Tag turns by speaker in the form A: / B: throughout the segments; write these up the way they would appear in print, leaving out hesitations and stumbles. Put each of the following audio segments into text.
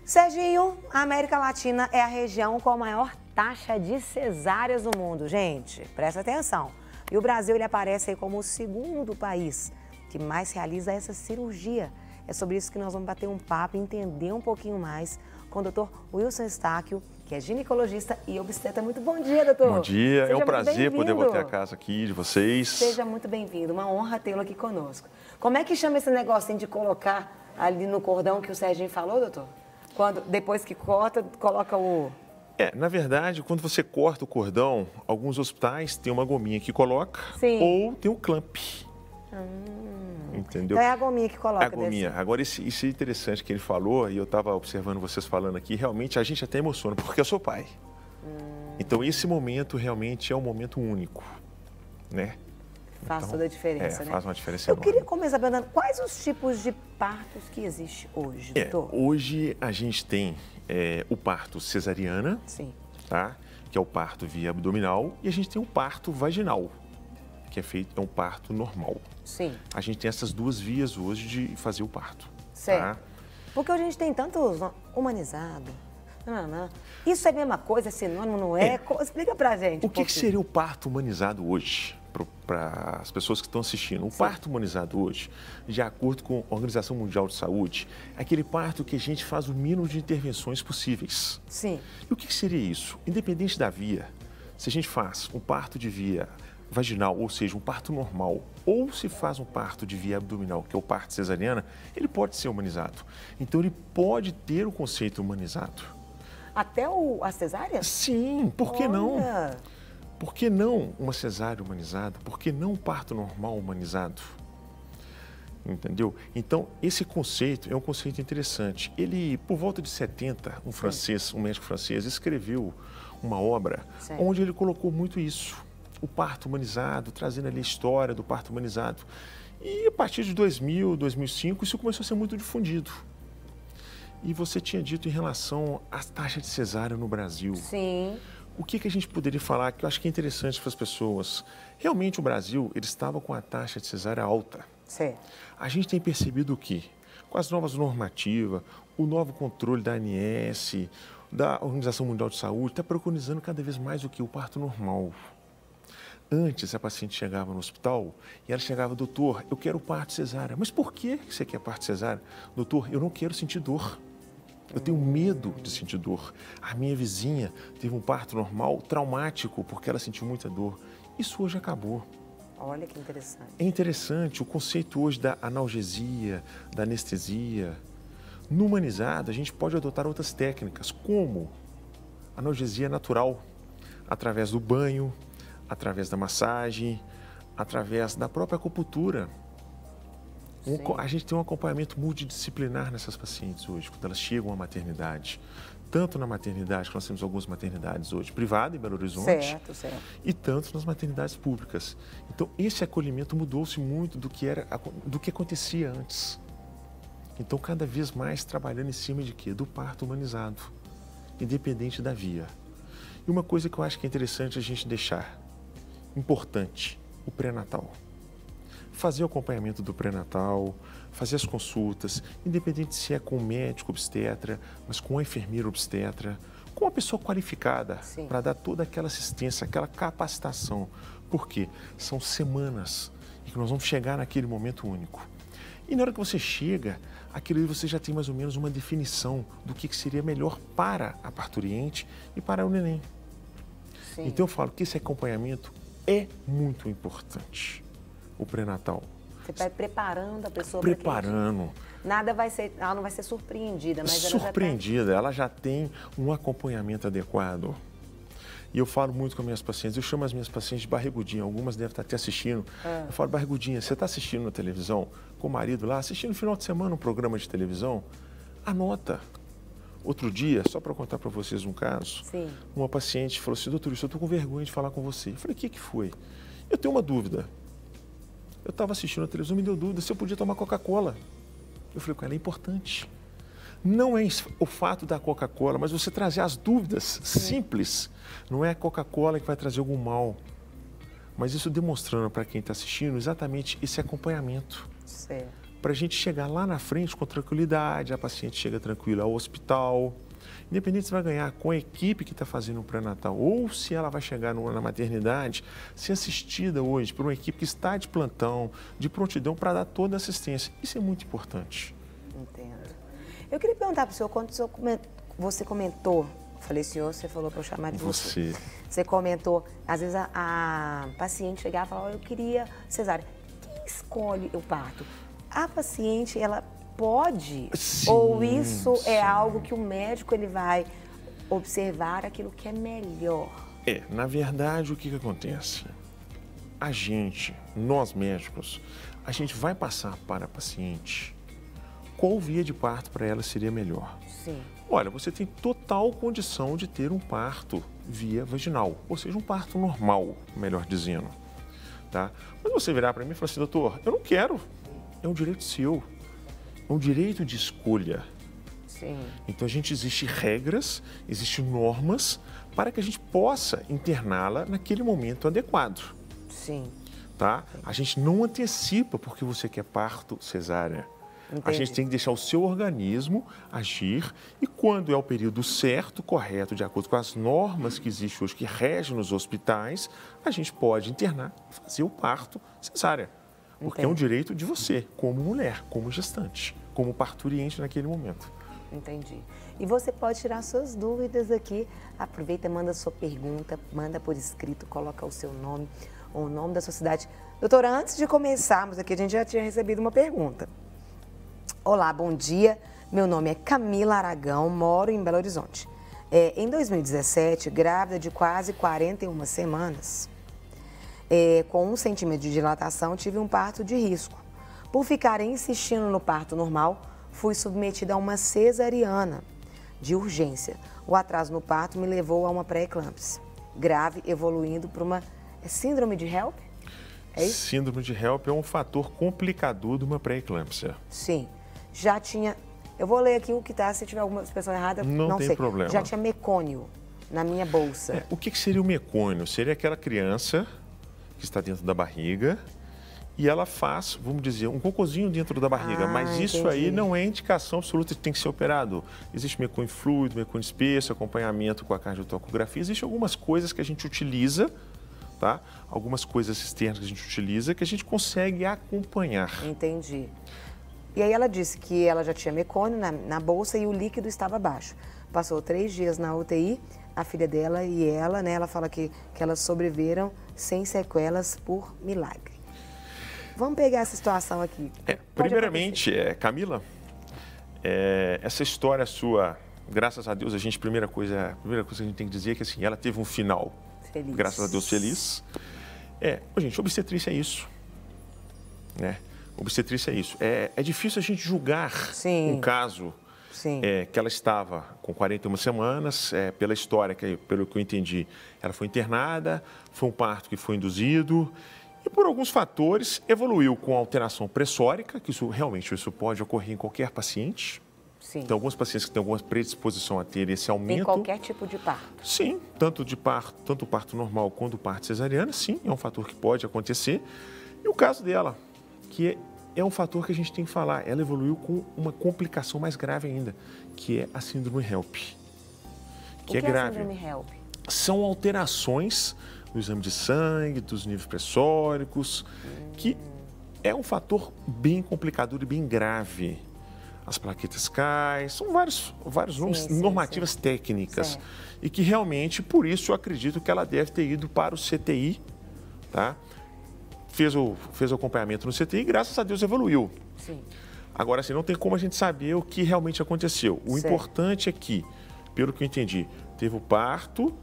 A: Serginho, a América Latina é a região com a maior taxa de cesáreas do mundo. Gente, presta atenção. E o Brasil, ele aparece aí como o segundo país que mais realiza essa cirurgia. É sobre isso que nós vamos bater um papo e entender um pouquinho mais com o doutor Wilson Estáquio, que é ginecologista e obstetra. Muito bom dia, doutor.
B: Bom dia, é um prazer poder voltar a casa aqui de vocês.
A: Seja muito bem-vindo, uma honra tê-lo aqui conosco. Como é que chama esse negocinho de colocar ali no cordão que o Serginho falou, doutor? Depois que corta, coloca o...
B: Na verdade, quando você corta o cordão, alguns hospitais têm uma gominha que coloca.
A: Sim.
B: Ou tem um clamp. Entendeu?
A: Então é a gominha que coloca.
B: A gominha. Agora, isso é interessante que ele falou, e eu estava observando vocês falando aqui, realmente a gente até emociona, porque eu sou pai. Então, esse momento realmente é um momento único, né?
A: Faz toda a diferença, né?
B: Faz uma diferença
A: Eu
B: enorme.
A: queria começar perguntando, quais os tipos de partos que existem hoje, doutor?
B: Hoje a gente tem o parto cesariana,
A: Sim.
B: Tá? Que é o parto via abdominal, e a gente tem o parto vaginal, que é um parto normal.
A: Sim.
B: A gente tem essas duas vias hoje de fazer o parto.
A: Certo.
B: Tá?
A: Porque hoje a gente tem tantos humanizado. Não. Isso é a mesma coisa, é sinônimo, não é? Explica pra gente.
B: O que seria o parto humanizado hoje? Para as pessoas que estão assistindo. O parto humanizado hoje, de acordo com a Organização Mundial de Saúde, é aquele parto que a gente faz o mínimo de intervenções possíveis.
A: Sim.
B: E o que seria isso? Independente da via, se a gente faz um parto de via vaginal, ou seja, um parto normal, ou se faz um parto de via abdominal, que é o parto cesariana, ele pode ser humanizado. Então, ele pode ter o conceito humanizado.
A: Até a cesárea?
B: Sim, por que não?
A: Olha.
B: Por que não uma cesárea humanizada? Por que não um parto normal humanizado? Entendeu? Então, esse conceito é um conceito interessante. Ele, por volta de 70, um médico francês, escreveu uma obra onde ele colocou muito isso. O parto humanizado, trazendo ali a história do parto humanizado. E a partir de 2000, 2005, isso começou a ser muito difundido. E você tinha dito em relação à taxa de cesárea no Brasil.
A: Sim.
B: O que a gente poderia falar que eu acho que é interessante para as pessoas? Realmente o Brasil, ele estava com a taxa de cesárea alta.
A: Certo.
B: A gente tem percebido o quê? Com as novas normativas, o novo controle da ANS, da Organização Mundial de Saúde, está preconizando cada vez mais o que? O parto normal. Antes, a paciente chegava no hospital e ela chegava, doutor, eu quero parto cesárea. Mas por que você quer parto cesárea? Doutor, eu não quero sentir dor. Eu tenho medo de sentir dor. A minha vizinha teve um parto normal traumático porque ela sentiu muita dor. Isso hoje acabou.
A: Olha que interessante.
B: É interessante o conceito hoje da analgesia, da anestesia. No humanizado, a gente pode adotar outras técnicas, como analgesia natural, através do banho, através da massagem, através da própria acupuntura. A gente tem um acompanhamento multidisciplinar nessas pacientes hoje, quando elas chegam à maternidade. Tanto na maternidade, que nós temos algumas maternidades hoje, privada em Belo Horizonte,
A: certo.
B: E tanto nas maternidades públicas. Então, esse acolhimento mudou-se muito do que acontecia antes. Então, cada vez mais trabalhando em cima de quê? Do parto humanizado, independente da via. E uma coisa que eu acho que é interessante a gente deixar, importante, o pré-natal. Fazer o acompanhamento do pré-natal, fazer as consultas, independente se é com o médico obstetra, mas com a enfermeira obstetra, com uma pessoa qualificada para dar toda aquela assistência, aquela capacitação. Por quê? São semanas em que nós vamos chegar naquele momento único. E na hora que você chega, aquilo aí você já tem mais ou menos uma definição do que seria melhor para a parturiente e para o neném.
A: Sim.
B: Então eu falo que esse acompanhamento é muito importante. O pré-natal.
A: Você vai preparando a pessoa.
B: Preparando.
A: Ela não vai ser surpreendida, mas
B: ela já tem um acompanhamento adequado. E eu falo muito com as minhas pacientes, eu chamo as minhas pacientes de barrigudinha, algumas devem estar até assistindo. Eu falo, barrigudinha, você está assistindo na televisão com o marido lá, assistindo no final de semana um programa de televisão? Anota. Outro dia, só para contar para vocês um caso, uma paciente falou assim, doutor, eu estou com vergonha de falar com você. Eu falei, o que foi? Eu tenho uma dúvida. Eu estava assistindo a televisão, me deu dúvida se eu podia tomar Coca-Cola. Eu falei com ela, é importante. Não é o fato da Coca-Cola, mas você trazer as dúvidas simples. Não é a Coca-Cola que vai trazer algum mal. Mas isso demonstrando para quem está assistindo exatamente esse acompanhamento.
A: Certo.
B: para a gente chegar lá na frente com tranquilidade, a paciente chega tranquila ao hospital, independente se vai ganhar com a equipe que está fazendo o pré-natal ou se ela vai chegar na maternidade, ser assistida hoje por uma equipe que está de plantão, de prontidão para dar toda a assistência. Isso é muito importante.
A: Entendo. Eu queria perguntar para o senhor, quando você comentou, falei, senhor, você falou para eu chamar de você. Você comentou, às vezes a paciente chegava e falava, eu queria cesárea. Quem escolhe o parto? A paciente, ela pode?
B: Sim,
A: ou isso
B: sim.
A: é algo que o médico ele vai observar aquilo que é melhor?
B: Na verdade, o que acontece? A gente, nós médicos, a gente vai passar para a paciente qual via de parto para ela seria melhor.
A: Sim.
B: Olha, você tem total condição de ter um parto via vaginal, ou seja, um parto normal, melhor dizendo. Tá? Mas você virar para mim e falar assim, doutor, eu não quero, é um direito seu, é um direito de escolha.
A: Sim.
B: Então, existem regras, existem normas para que a gente possa interná-la naquele momento adequado.
A: Sim.
B: Tá? A gente não antecipa porque você quer parto cesárea.
A: Entendi.
B: A gente tem que deixar o seu organismo agir e quando é o período certo, correto, de acordo com as normas que existem hoje, que regem nos hospitais, a gente pode internar e fazer o parto cesárea. Porque é um direito de você, como mulher, como gestante, como parturiente naquele momento.
A: Entendi. E você pode tirar suas dúvidas aqui. Aproveita, manda sua pergunta, manda por escrito, coloca o seu nome ou o nome da sua cidade. Doutora, antes de começarmos aqui, a gente já tinha recebido uma pergunta. Olá, bom dia. Meu nome é Camila Aragão, moro em Belo Horizonte. Em 2017, grávida de quase 41 semanas, com 1 centímetro de dilatação, tive um parto de risco. Por ficar insistindo no parto normal, fui submetida a uma cesariana de urgência. O atraso no parto me levou a uma pré-eclâmpsia grave, evoluindo para uma síndrome de HELP? É isso?
B: Síndrome de HELP é um fator complicador de uma pré-eclâmpsia.
A: Sim. Já tinha... Eu vou ler aqui o que está, se tiver alguma expressão errada, não
B: tem
A: sei.
B: problema.
A: Já tinha mecônio na minha bolsa.
B: O que seria o mecônio? Seria aquela criança que está dentro da barriga e ela faz, vamos dizer, um cocôzinho dentro da barriga, mas isso
A: entendi.
B: aí não é indicação absoluta de que tem que ser operado. Existe mecônio fluido, mecônio espesso, acompanhamento com a cardiotocografia, existem algumas coisas que a gente utiliza, tá? Algumas coisas externas que a gente utiliza que a gente consegue acompanhar.
A: Entendi. E aí ela disse que ela já tinha mecônio na bolsa e o líquido estava baixo. Passou 3 dias na UTI, a filha dela e ela, né? Ela fala que elas sobreviveram sem sequelas por milagre. Vamos pegar essa situação aqui.
B: Primeiramente, Camila, essa história sua, graças a Deus, a primeira coisa que a gente tem que dizer é que assim, ela teve um final,
A: feliz. Graças
B: a Deus, feliz. Gente, obstetrícia é isso, né? Obstetrícia é isso. É difícil a gente julgar um caso que ela estava com 41 semanas, pela história, pelo que eu entendi, ela foi internada, foi um parto que foi induzido e por alguns fatores evoluiu com alteração pressórica, que isso pode ocorrer em qualquer paciente.
A: Sim.
B: Tem alguns pacientes que têm alguma predisposição a ter esse aumento.
A: Em qualquer tipo de parto?
B: Sim, tanto o parto normal quanto o parto cesariano, sim, é um fator que pode acontecer. E o caso dela, que é um fator que a gente tem que falar, ela evoluiu com uma complicação mais grave ainda, que é a síndrome HELP, que é grave.
A: A síndrome HELP?
B: São alterações no exame de sangue, dos níveis pressóricos, que é um fator bem complicador e bem grave. As plaquetas caem, são vários nomes, normativas técnicas. E que realmente, por isso, eu acredito que ela deve ter ido para o CTI, tá? Fez o acompanhamento no CTI e, graças a Deus, evoluiu.
A: Sim.
B: Agora, assim, não tem como a gente saber o que realmente aconteceu. O importante é que, pelo que eu entendi, teve o parto,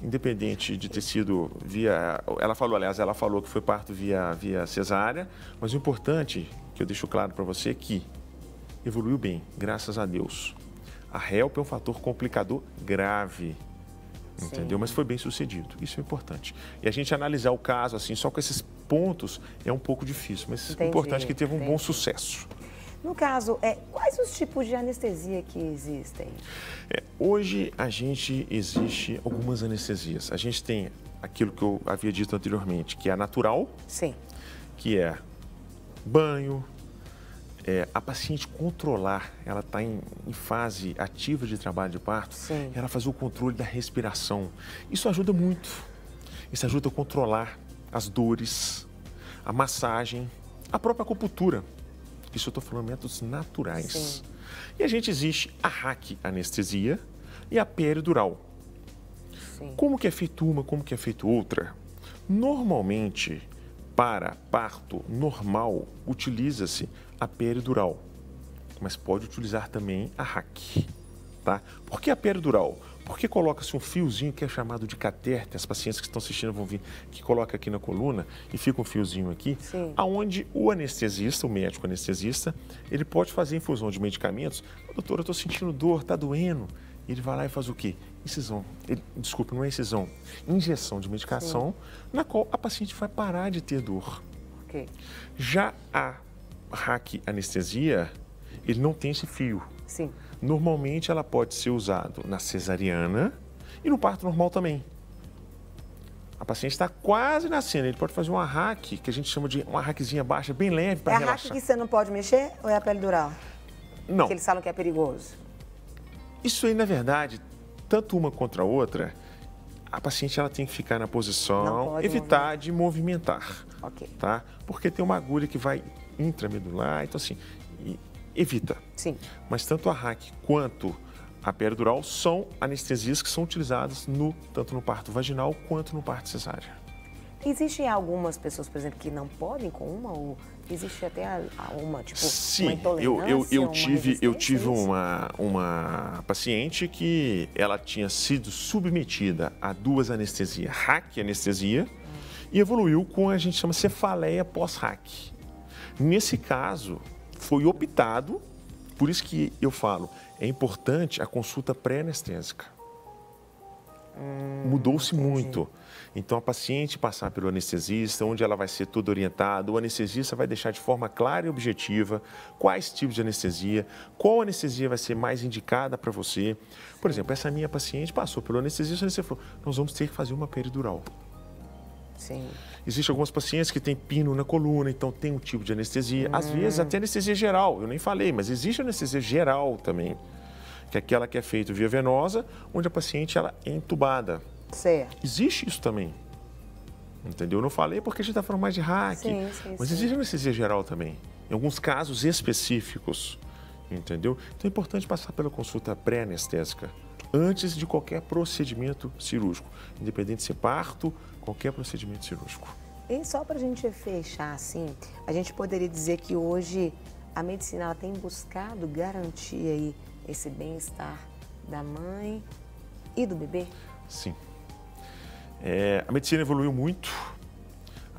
B: independente de ter sido via... Ela falou que foi parto via cesárea, mas o importante, que eu deixo claro para você, é que evoluiu bem, graças a Deus. A HELP é um fator complicador grave. Entendeu? Mas foi bem sucedido, isso é importante. E a gente analisar o caso assim, só com esses pontos, é um pouco difícil, mas o importante é que teve um bom sucesso.
A: No caso, quais os tipos de anestesia que existem?
B: Hoje, existe algumas anestesias. A gente tem aquilo que eu havia dito anteriormente, que é a natural,
A: sim,
B: que é banho, a paciente controlar, ela está em fase ativa de trabalho de parto,
A: Sim.
B: ela fazer o controle da respiração. Isso ajuda muito. Isso ajuda a controlar as dores, a massagem, a própria acupuntura. Isso eu estou falando de métodos naturais.
A: Sim.
B: E existe a raquianestesia e a peridural.
A: Sim.
B: Como que é feito uma, como que é feito outra? Normalmente, para parto normal, utiliza-se a peridural, mas pode utilizar também a RAC, tá? Por que a peridural? Porque coloca-se um fiozinho que é chamado de catéter, as pacientes que estão assistindo vão ver, que coloca aqui na coluna e fica um fiozinho aqui, aonde o anestesista, o médico anestesista, ele pode fazer infusão de medicamentos. Doutor, eu estou sentindo dor, está doendo. Ele vai lá e faz o quê? Incisão. Desculpa, não é incisão. Injeção de medicação, na qual a paciente vai parar de ter dor.
A: Okay.
B: Já a raquianestesia, ele não tem esse fio.
A: Sim.
B: Normalmente ela pode ser usada na cesariana e no parto normal também. A paciente está quase nascendo, ele pode fazer uma RAC, que a gente chama de uma RACzinha baixa, bem leve para relaxar.
A: É a RAC que você não pode mexer ou é a peridural?
B: Não.
A: Que eles falam que é perigoso.
B: Isso aí, na verdade, tanto uma contra a outra, a paciente ela tem que ficar na posição, evitar de movimentar, tá? Porque tem uma agulha que vai intramedular, então assim, evita.
A: Sim.
B: Mas tanto a RAC quanto a peridural são anestesias que são utilizadas tanto no parto vaginal quanto no parto cesárea.
A: Existem algumas pessoas, por exemplo, que não podem com uma ou existe até uma, tipo,
B: sim,
A: uma intolerância,
B: eu tive uma paciente que ela tinha sido submetida a 2 anestesias, RAC anestesia, e evoluiu com a gente chama cefaleia pós-RAC. Nesse caso, foi optado, por isso que eu falo, é importante a consulta pré-anestésica. Mudou-se muito. Então, a paciente passar pelo anestesista, onde ela vai ser toda orientada, o anestesista vai deixar de forma clara e objetiva quais tipos de anestesia, qual anestesia vai ser mais indicada para você. Por exemplo, essa minha paciente passou pelo anestesista e o anestesista falou, nós vamos ter que fazer uma peridural.
A: Sim.
B: Existem algumas pacientes que têm pino na coluna, então tem um tipo de anestesia. Às vezes até anestesia geral, eu nem falei, mas existe anestesia geral também, que é aquela que é feita via venosa, onde a paciente ela é entubada.
A: Certo.
B: Existe isso também, entendeu? Eu não falei porque a gente está falando mais de RAC, mas existe anestesia geral também, em alguns casos específicos, entendeu? Então é importante passar pela consulta pré-anestésica, antes de qualquer procedimento cirúrgico, independente de ser parto, qualquer procedimento cirúrgico.
A: E só para a gente fechar assim, a gente poderia dizer que hoje a medicina ela tem buscado garantir aí esse bem-estar da mãe e do bebê?
B: Sim. A medicina evoluiu muito,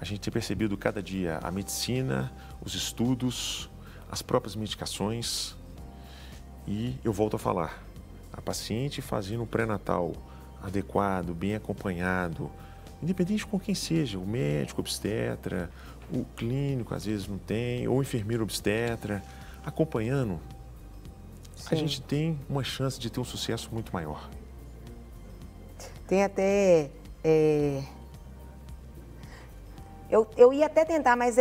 B: a gente tem percebido cada dia a medicina, os estudos, as próprias medicações e eu volto a falar, a paciente fazendo um pré-natal adequado, bem acompanhado, independente com quem seja, o médico obstetra, o clínico às vezes não tem, ou o enfermeiro obstetra, acompanhando, a gente tem uma chance de ter um sucesso muito maior.
A: Tem até... Eu ia até tentar, mas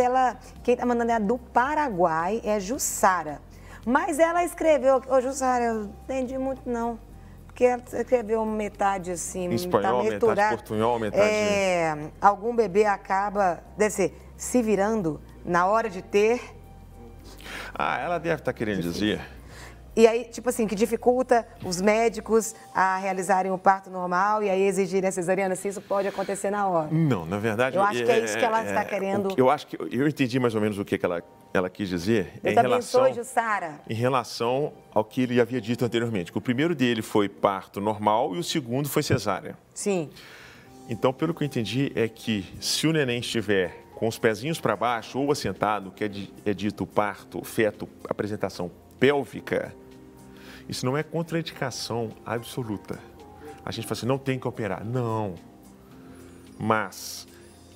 A: quem tá mandando é do Paraguai, é Jussara. Mas ela escreveu, Jussara, eu não entendi muito não, porque ela escreveu metade assim,
B: em espanhol,
A: tá
B: metade portunhol, metade...
A: algum bebê acaba, deve ser, se virando na hora de ter...
B: ela deve estar querendo dizer...
A: E aí, tipo assim, que dificulta os médicos a realizarem o parto normal e aí exigirem a cesariana, se isso pode acontecer na hora.
B: Não, na verdade...
A: Eu acho que é isso que ela está querendo...
B: Eu acho que eu entendi mais ou menos o que ela quis dizer.
A: Deus abençoe, Jussara.
B: Em relação ao que ele havia dito anteriormente. Que o primeiro dele foi parto normal e o segundo foi cesárea.
A: Sim.
B: Então, pelo que eu entendi, é que se o neném estiver com os pezinhos para baixo ou assentado, que é dito parto, feto, apresentação pélvica, isso não é contraindicação absoluta. A gente fala assim, não tem que operar. Não. Mas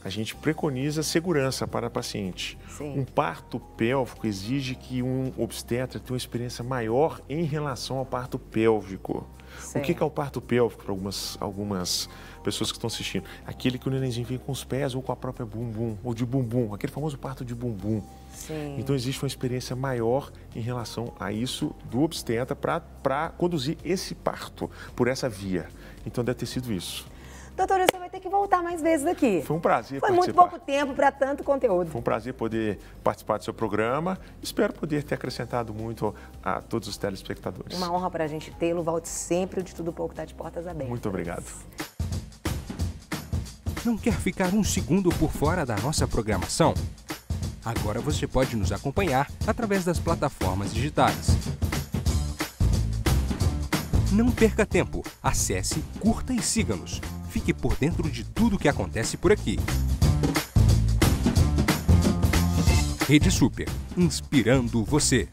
B: a gente preconiza segurança para a paciente.
A: Sim.
B: Um parto pélvico exige que um obstetra tenha uma experiência maior em relação ao parto pélvico.
A: Certo.
B: O que é o parto pélvico para algumas pessoas que estão assistindo? Aquele que o nenenzinho vem com os pés ou com a própria bumbum, ou de bumbum, aquele famoso parto de bumbum.
A: Sim.
B: Então existe uma experiência maior em relação a isso do obstetra para conduzir esse parto por essa via. Então deve ter sido isso.
A: Doutora, você vai ter que voltar mais vezes aqui.
B: Foi um prazer
A: participar. Foi muito pouco tempo para tanto conteúdo.
B: Foi um prazer poder participar do seu programa. Espero poder ter acrescentado muito a todos os telespectadores.
A: Uma honra para a gente tê-lo. Volte sempre. O De Tudo Pouco está de portas abertas.
B: Muito obrigado.
C: Não quer ficar um segundo por fora da nossa programação? Agora você pode nos acompanhar através das plataformas digitais. Não perca tempo. Acesse, curta e siga-nos. Fique por dentro de tudo o que acontece por aqui. Rede Super, inspirando você.